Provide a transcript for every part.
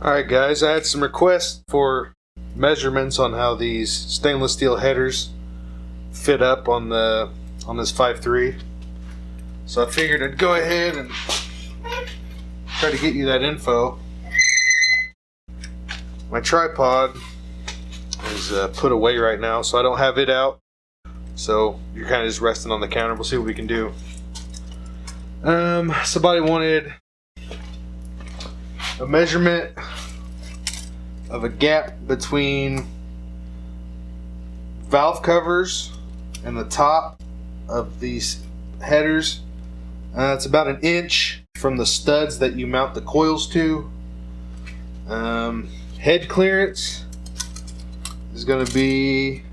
Alright guys, I had some requests for measurements on how these stainless steel headers fit up on this 5.3. So I figured I'd go ahead and try to get you that info. My tripod is put away right now, so I don't have it out. So you're kind of just resting on the counter. We'll see what we can do. Somebody wanted a measurement of a gap between valve covers and the top of these headers. It's about 1 inch from the studs that you mount the coils to. Head clearance is going to be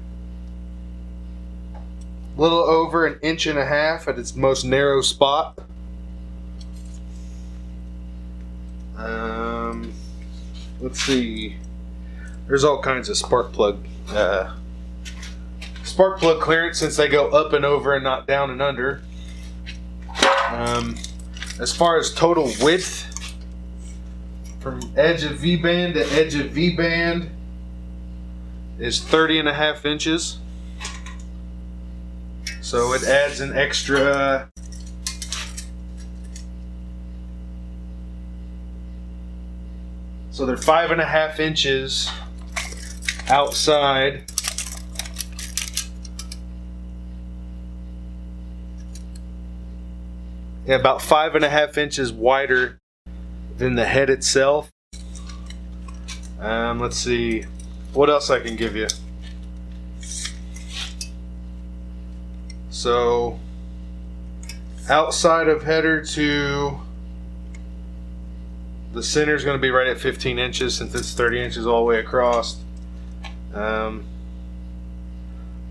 a little over 1.5 inches at its most narrow spot. Let's see. There's all kinds of spark plug clearance, since they go up and over and not down and under. As far as total width, from edge of V-band to edge of V-band, is 30.5 inches. So it adds an extra so they're 5.5 inches outside. Yeah, about 5.5 inches wider than the head itself. Let's see what else I can give you. So outside of header to the center is going to be right at 15 inches, since it's 30 inches all the way across. I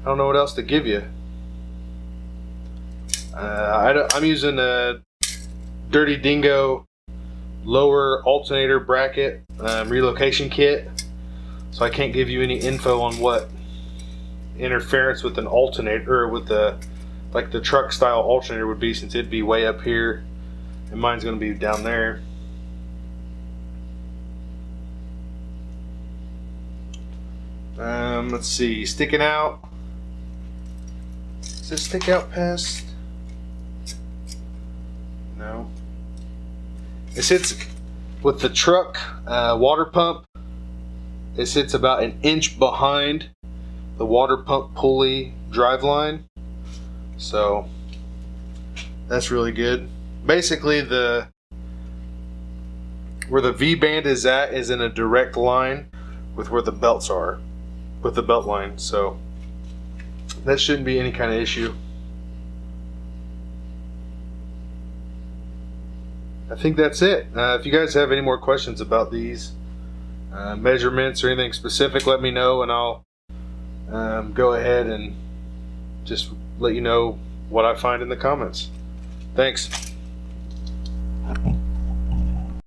don't know what else to give you. I'm using a Dirty Dingo lower alternator bracket relocation kit, so I can't give you any info on what interference with an alternator, or with the truck style alternator would be, since it'd be way up here and mine's going to be down there. Let's see, sticking out. Does it stick out past? No. It sits with the truck water pump. It sits about 1 inch behind the water pump pulley drive line. So that's really good. Basically, where the V-band is at is in a direct line with where the belts are, with the belt line. So that shouldn't be any kind of issue. I think that's it. If you guys have any more questions about these measurements or anything specific, let me know, and I'll go ahead and just let you know what I find in the comments. Thanks.